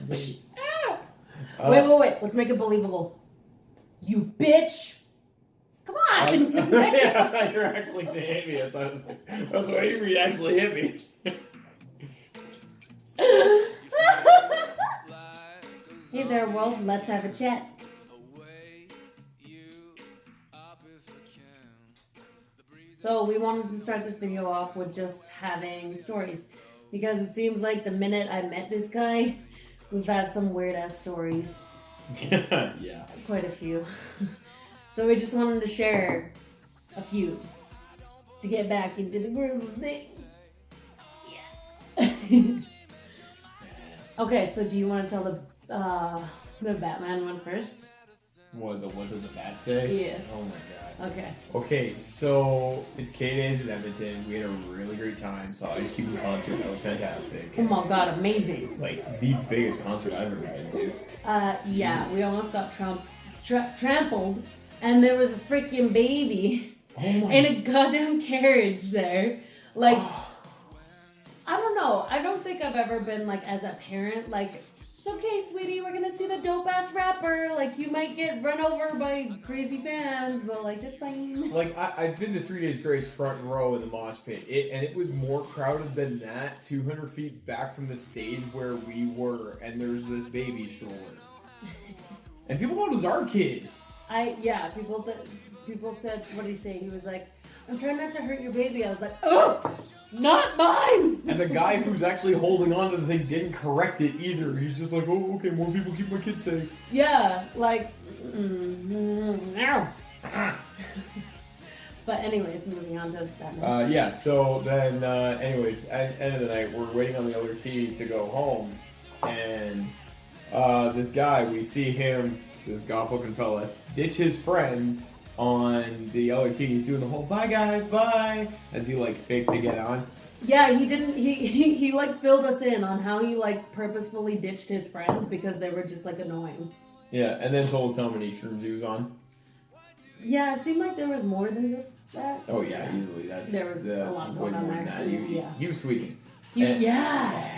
Wait. Let's make it believable. You bitch. Come on. Yeah, you're actually gonna hit me. So I was waiting for you to actually hit me. Hey there, world. Let's have a chat. So we wanted to start this video off with just having stories, because it seems like the minute I met this guy, we've had some weird ass stories. Yeah. Quite a few. So we just wanted to share a few to get back into the groove of things. Yeah. Okay, so do you want to tell the Batman one first? What does the bat say? Yes. Oh my god. Okay. Okay, so it's K-Days in Edmonton. We had a really great time. Saw Ice Cube in concert. That was fantastic. Oh my god, amazing. Like the biggest concert I've ever been to. Yeah, we almost got trampled, and there was a freaking baby in a goddamn carriage there. Like, I don't know. I don't think I've ever been like, as a parent, like, it's okay, sweetie, we're gonna see the dope ass rapper. Like, you might get run over by crazy fans, but like, it's fine. Like, I've been to 3 Days Grace front row in the mosh pit, and it was more crowded than that, 200 feet back from the stage where we were, and there's this baby stroller. And people thought it was our kid. People said, what did he say? He was like, I'm trying not to hurt your baby. I was like, oh, not mine! And the guy who's actually holding on to the thing didn't correct it either. He's just like, oh, okay, more people keep my kid safe. Yeah, like, no. But anyways, moving on to that. Yeah, so then, anyways, at the end of the night, we're waiting on the LRT to go home. And this guy, we see him, this goth-looking fella, ditch his friends on the LRT. He's doing the whole bye guys, bye, as he like faked to get on. Yeah, he like filled us in on how he like purposefully ditched his friends because they were just like annoying. Yeah, and then told us how many shrooms he was on. Yeah, it seemed like there was more than just that. Oh yeah, easily. There was a lot going on there. He was tweaking. Yeah.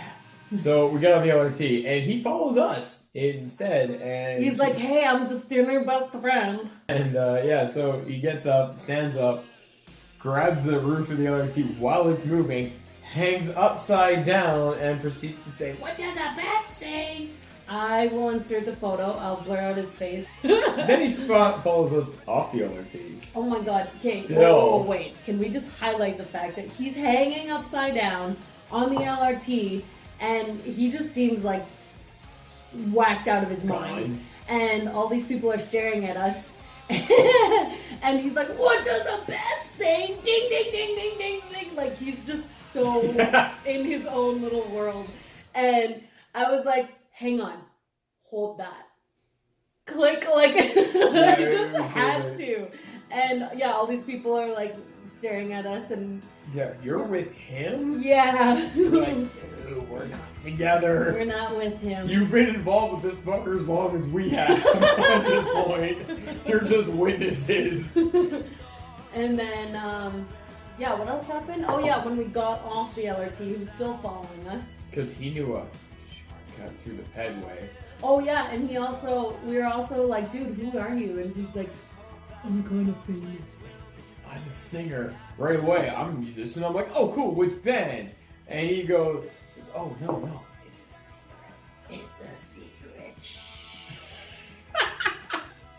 So we got on the LRT, and he follows us instead, and he's like, "Hey, I'm just stealing your best friend." And yeah, so he gets up, stands up, grabs the roof of the LRT while it's moving, hangs upside down, and proceeds to say, "What does a bat say?" I will insert the photo. I'll blur out his face. Then he follows us off the LRT. Oh my god. Okay, whoa, wait. Can we just highlight the fact that he's hanging upside down on the LRT, and he just seems like whacked out of his mind. And all these people are staring at us. And he's like, what does a bat say? Ding, ding, ding, ding, ding, ding. Like, he's just so in his own little world. And I was like, hang on, hold that. Click, like, I just had to. And yeah, all these people are like staring at us, and yeah, you're with him? Yeah. You're like, ew, we're not together. We're not with him. You've been involved with this fucker as long as we have at this point. You're just witnesses. And then, yeah, what else happened? Oh yeah, when we got off the LRT, he was still following us. Because he knew a shortcut through the pedway. Oh yeah, and we were also like, dude, who are you? And he's like, I'm kind of famous. I'm a singer. Right away, I'm a musician. I'm like, oh cool, which band? And he goes, oh no, it's a secret. It's a secret.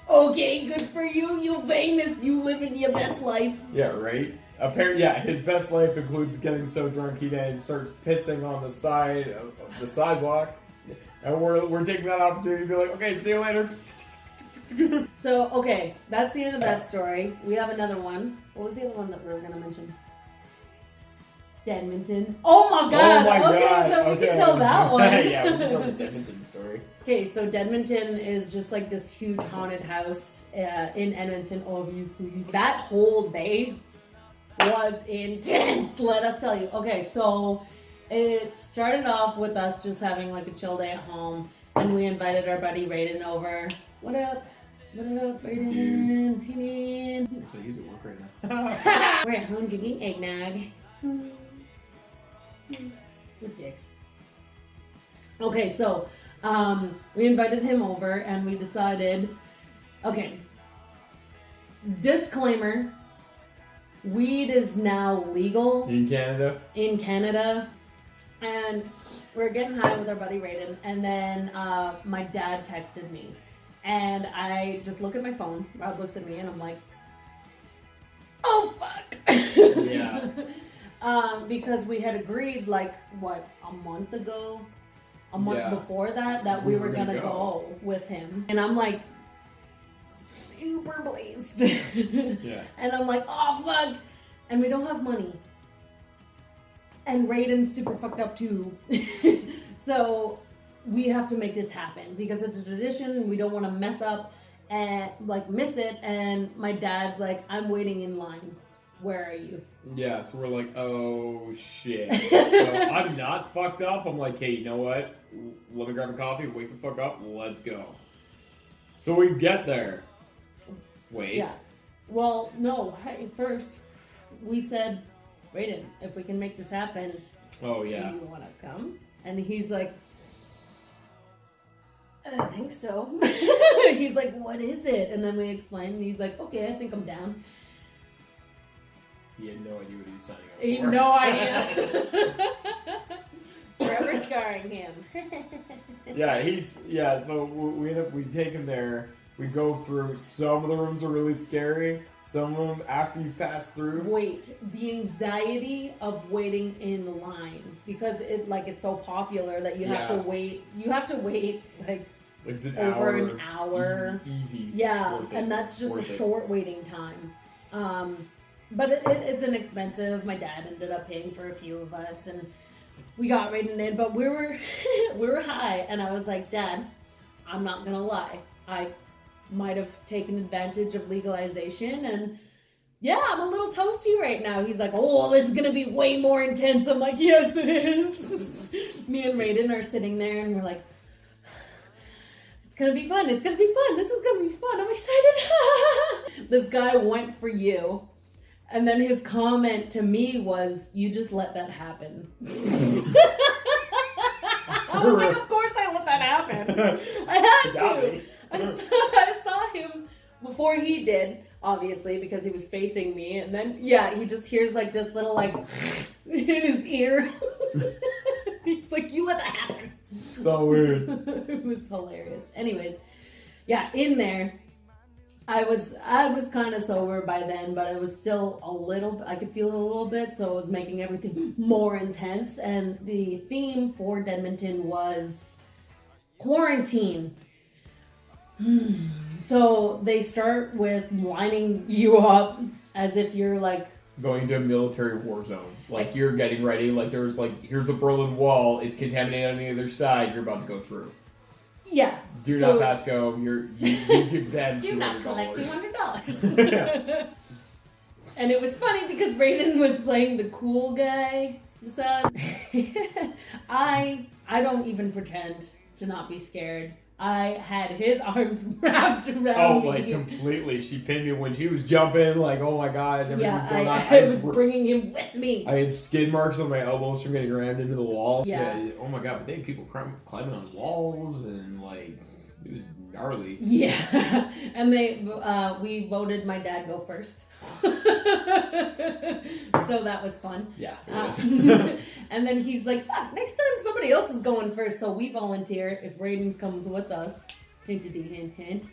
Okay, good for you. You famous. You living your best life. Yeah, right? Apparently, yeah, his best life includes getting so drunk he then starts pissing on the side of the sidewalk. And we're taking that opportunity to be like, okay, see you later. So, okay, that's the end of that story. We have another one. What was the other one that we were going to mention? Edmonton. Oh my god! Oh my okay, god. So we can tell that one. Yeah, we can tell the Edmonton story. Okay, so Edmonton is just like this huge haunted house in Edmonton, obviously. That whole day was intense, let us tell you. Okay, so it started off with us just having like a chill day at home, and we invited our buddy Raiden over. What up? What up, Raiden? Hey, man. So he's at work right now. We're at home drinking eggnog. With dicks. Okay, so We invited him over and we decided, okay, disclaimer, weed is now legal in Canada. And we're getting high with our buddy Raiden, and then my dad texted me, and I just look at my phone. Rob looks at me, and I'm like, "Oh fuck!" Yeah. Because we had agreed, like, what, a month Yeah. before that we were gonna go with him, and I'm like, super blazed. Yeah. And I'm like, "Oh fuck!" And we don't have money. And Raiden's super fucked up too. So we have to make this happen because it's a tradition. We don't want to mess up and like miss it. And my dad's like, "I'm waiting in line. Where are you?" Yeah, so we're like, oh shit. So I'm not fucked up. I'm like, hey, you know what? Let me grab a coffee, wake the fuck up, let's go. So we get there. Wait. Yeah. Well, no. Hey, first we said, "Raiden, if we can make this happen, Oh yeah. do you want to come?" And he's like, "I think so." He's like, "What is it?" And then we explained, and he's like, "Okay, I think I'm down." He had no idea what he was signing up He for. had no idea. Forever scarring him. So we take him there. We go through. Some of the rooms are really scary. Some of them, after you pass through. Wait, the anxiety of waiting in the line because it's so popular that you have to wait. You have to wait like It's an over hour. an hour. Easy. Yeah, Worth it. and that's just Worth a it. short waiting time. But it's inexpensive. My dad ended up paying for a few of us, and we got Raiden in. But we were we were high, and I was like, "Dad, I'm not gonna lie. I might have taken advantage of legalization, and yeah, I'm a little toasty right now." He's like, "Oh, this is gonna be way more intense." I'm like, "Yes, it is." Me and Raiden are sitting there, and we're like, "It's gonna be fun. It's gonna be fun. This is gonna be fun. I'm excited." This guy went for you. And then his comment to me was, "You just let that happen." I was like, "Of course I let that happen. I had to." I saw him before he did, obviously, because he was facing me. And then, he just hears like this little like in his ear. He's like, "You let that happen." So weird. It was hilarious. Anyways, in there. I was kind of sober by then, but I was still I could feel it a little bit, so it was making everything more intense. And the theme for Edmonton was quarantine. So they start with lining you up as if you're like going to a military war zone. Like you're getting ready, like there's like, here's the Berlin Wall, it's contaminated on the other side, you're about to go through. Yeah. Do not pass go. You give them do not collect $200. $200. And it was funny because Raiden was playing the cool guy. So I don't even pretend to not be scared. I had his arms wrapped around me. Like completely. She pinned me when she was jumping. Like, oh my god, everything was going on. I was bringing him with me. I had skid marks on my elbows from getting rammed into the wall. Yeah. Oh my god, but they had people climbing on walls and like it was gnarly. Yeah, and we voted my dad go first. So that was fun. Yeah, it was. And then he's like, "Fuck, next time somebody else is going first." So we volunteer if Raiden comes with us, hint, hint,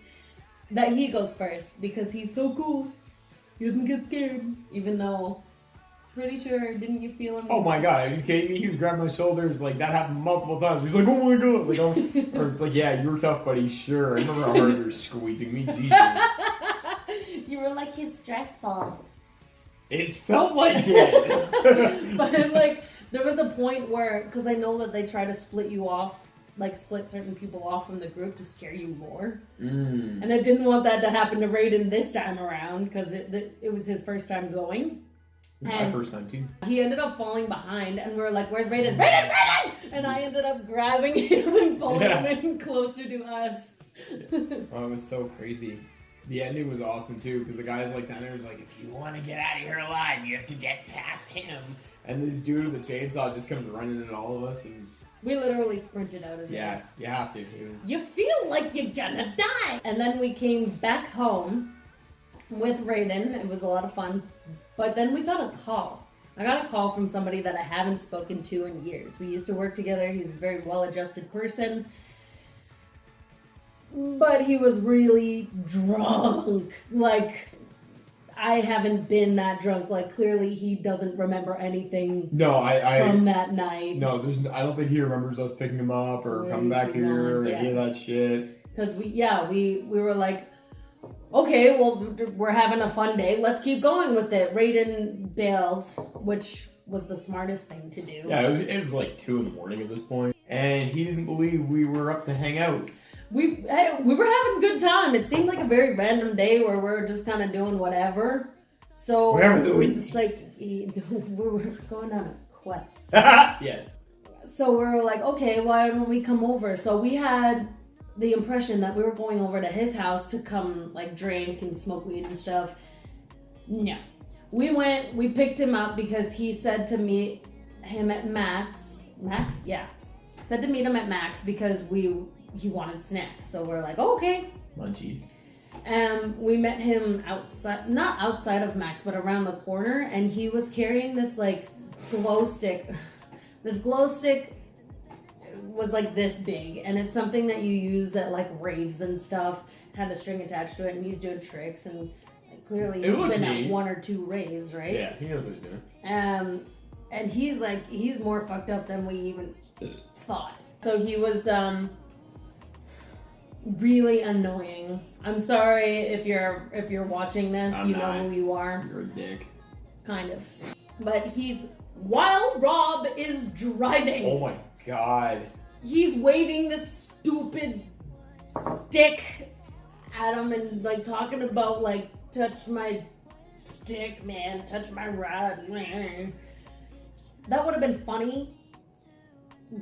that he goes first because he's so cool. He doesn't get scared, even though, pretty sure, didn't you feel him? Oh my god, are you kidding me? He was grabbing my shoulders, like that happened multiple times. He's like, "Oh my god!" Like, I was like, "Yeah, you were tough, buddy. Sure." I remember how hard you were squeezing me. Jesus. You were like his stress ball. It felt like it. But like, there was a point where, because I know that they try to split you off, like split certain people off from the group to scare you more. And I didn't want that to happen to Raiden this time around because it was his first time going. My first time too. He ended up falling behind, and we were like, "Where's Raiden? Raiden! Raiden!" And I ended up grabbing him and pulling him in closer to us. Oh, it was so crazy. The ending was awesome too, because the guy's like down there was like, "If you want to get out of here alive, you have to get past him." And this dude with the chainsaw just comes running at all of us. We literally sprinted out of there. Yeah, you have to. You feel like you're gonna die. And then we came back home with Raiden. It was a lot of fun. But then we got a call. I got a call from somebody that I haven't spoken to in years. We used to work together. He's a very well-adjusted person. But he was really drunk. Like, I haven't been that drunk. Like, clearly he doesn't remember anything from that night. No, I don't think he remembers us picking him up or coming back here or any of that shit. Because we were like, okay, well, we're having a fun day. Let's keep going with it. Raiden bailed, which was the smartest thing to do. Yeah, it was like 2 a.m. at this point. And he didn't believe we were up to hang out. We were having a good time. It seemed like a very random day where we were just kind of doing whatever. So whatever the wind just like we were going on a quest. Yes. So we were like, okay, why don't we come over? So we had the impression that we were going over to his house to come like drink and smoke weed and stuff. No. We picked him up because he said to meet him at Max. Max? Yeah. Said to meet him at Max because he wanted snacks. So we're like, oh, okay. Munchies. We met him outside, not outside of Max, but around the corner, and he was carrying this like glow stick. This glow stick was like this big, and it's something that you use at like raves and stuff. It had a string attached to it, and he's doing tricks, and like, clearly he's been at 1 or 2 raves, right? Yeah, he knows what he's doing. And he's more fucked up than we even thought. So he was really annoying. I'm sorry if you're watching this, you know who you are. You're a dick. Kind of. But while Rob is driving. Oh my god. He's waving this stupid stick at him and like talking about like, touch my stick, man, touch my rod. That would have been funny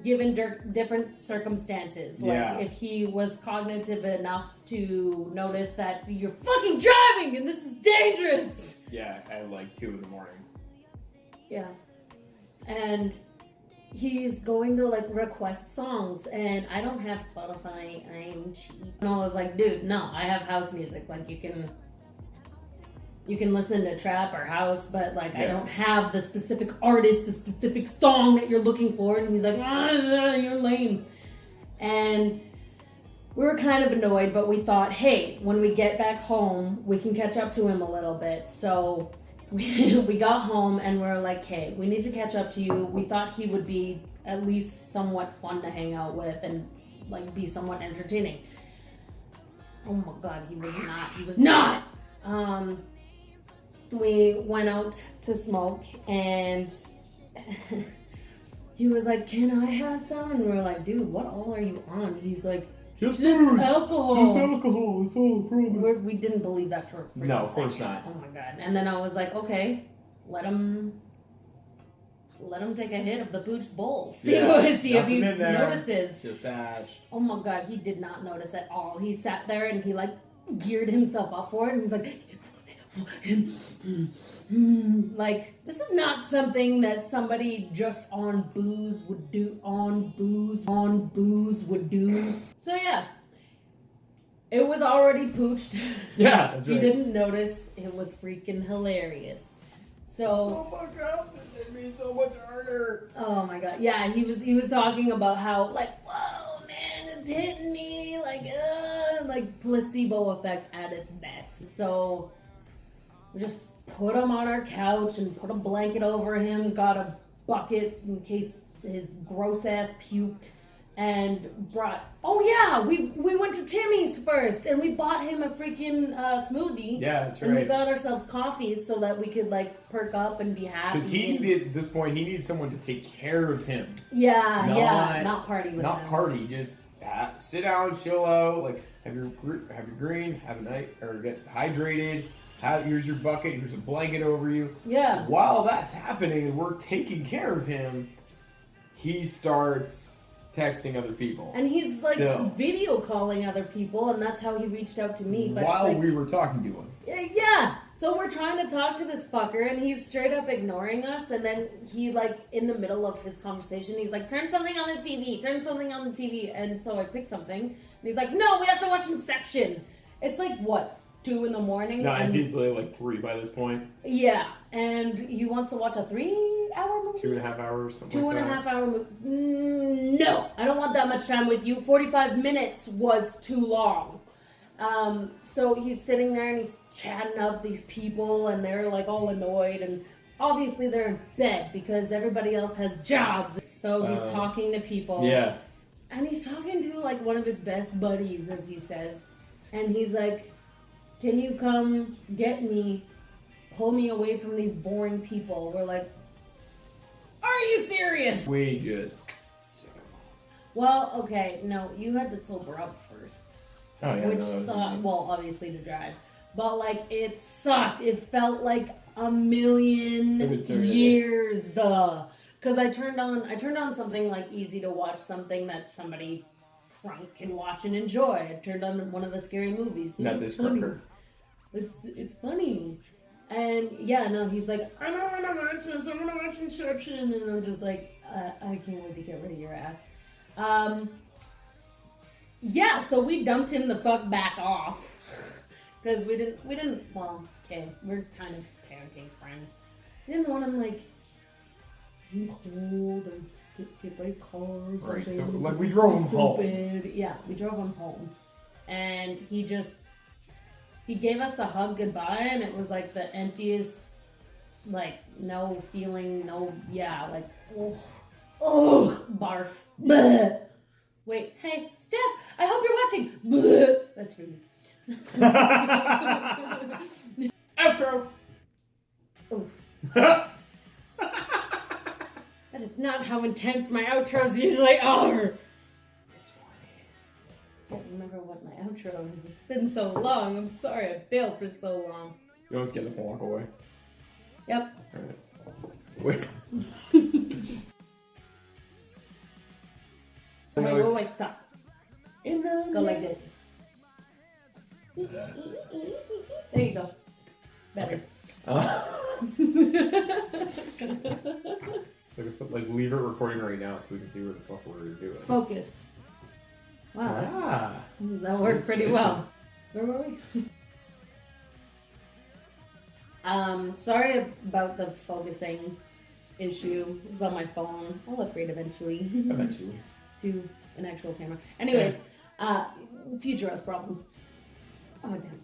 given different circumstances. Like if he was cognitive enough to notice that you're fucking driving and this is dangerous. Yeah, at like 2 a.m. Yeah. And he's going to like request songs, and I don't have Spotify. I'm cheap. And I was like, dude, no, I have house music. Like you can listen to trap or house, but like I don't have the specific artist, the specific song that you're looking for. And he's like, you're lame. And we were kind of annoyed, but we thought, hey, when we get back home, we can catch up to him a little bit. So we got home and we're like, hey, we need to catch up to you. We thought he would be at least somewhat fun to hang out with and like be somewhat entertaining. Oh my god, he was not. We went out to smoke and he was like, can I have some? And we were like, dude, what all are you on? He's like, just alcohol. Just alcohol, that's all, I promise. We didn't believe that for a No, of course not. Oh my god. And then I was like, okay, let him take a hit of the pooch bowl. See if he notices. Just ash. Oh my god, he did not notice at all. He sat there and he like geared himself up for it and he's like, like, this is not something that somebody just on booze would do. So yeah, it was already pooched. Yeah, that's right. He didn't notice. It was freaking hilarious. So fucked up. This made me so much harder. Oh my god, yeah, he was talking about how like, whoa man, it's hitting me like placebo effect at its best. So we just put him on our couch and put a blanket over him, got a bucket in case his gross ass puked, and we went to Timmy's first and we bought him a freaking smoothie. Yeah, that's right. And we got ourselves coffees so that we could like perk up and be happy. Because at this point he needed someone to take care of him. Not party with him. Not party, just sit down, chill out, like have your green, have a night, or get hydrated. Here's your bucket, here's a blanket over you. Yeah. While that's happening and we're taking care of him, he starts texting other people. And he's like video calling other people, and that's how he reached out to me. But while we were talking to him. Yeah. So we're trying to talk to this fucker, and he's straight up ignoring us. And then he, like, in the middle of his conversation, he's like, turn something on the TV, turn something on the TV. And so I pick something, and he's like, no, we have to watch Inception. It's like, what, 2 in the morning? No, it's easily like 3 by this point. Yeah, and he wants to watch a 3-hour movie? 2.5 hours, something 2.5 hour movie. No, I don't want that much time with you. 45 minutes was too long. So he's sitting there and he's chatting up these people, and they're like all annoyed, and obviously they're in bed because everybody else has jobs. So he's talking to people. Yeah. And he's talking to like one of his best buddies, as he says. And he's like, can you come get me, pull me away from these boring people? We're like, are you serious? We just... Well, okay, no, you had to sober up first. Oh, yeah, Which no, sucked. Well, obviously to drive. But, like, it sucked. It felt like a million years. Because I turned on something, like, easy to watch, something that somebody drunk can watch and enjoy. I turned on one of the scary movies. Not this cracker. It's funny. And, yeah, no, he's like, I don't want to watch this. I'm going to watch Inception. And I'm just like, I can't wait to get rid of your ass. Yeah, so we dumped him the fuck back off. Because we didn't, well, okay, we're kind of parenting friends. We didn't want him, like, being cold or get hit by cars. Right, so, like, we drove him home. Yeah, we drove him home. And he gave us a hug goodbye, and it was, like, the emptiest, like, no feeling, no, yeah, like, ugh, barf, bleh. Wait, hey, Steph, I hope you're watching. Bleh. That's rude. Outro. Oof. That is not how intense my outros usually are. This one is. I don't remember what my outro is. It's been so long. I'm sorry I failed for so long. You always get up and walk away. Yep. Wait. Wait, stop. Go like this. There you go. Better. Like leave it recording right now so we can see what the fuck we're doing. Focus. Wow. Ah. That worked pretty well. Where were we? Sorry about the focusing issue. It's on my phone. I'll upgrade eventually. Eventually. To an actual camera. Anyways, future us problems. Oh damn.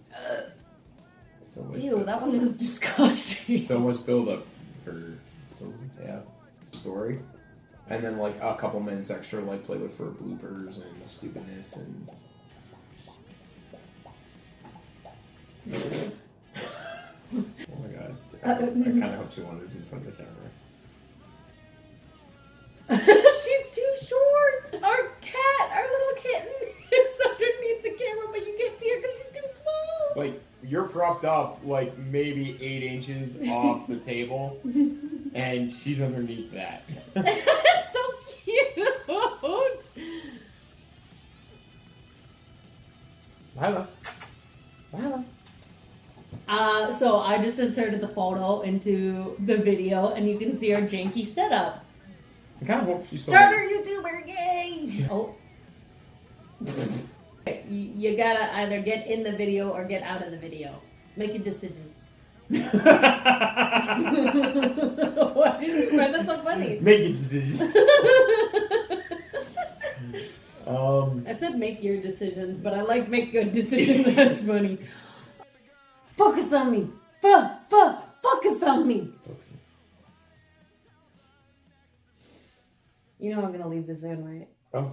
So much Ew, that one was disgusting. So much build up for story. And then like a couple minutes extra like play with for bloopers and stupidness and oh my god. I kinda hope she wanders in front of the camera. She's too short. Our little kitten is underneath the camera, but you can't see her because she's too small. Like, you're propped up like maybe 8 inches off the table, and she's underneath that. That's so cute. Lila. So I just inserted the photo into the video, and you can see our janky setup. I kind of hope she's Starter YouTuber, yay! Oh. You gotta either get in the video or get out of the video. Make your decisions. What did you find that so funny? Make your decisions. I said make your decisions, but I like make good decisions. That's funny. Focus on me. Focus on me. You know I'm gonna leave this in, right? Oh.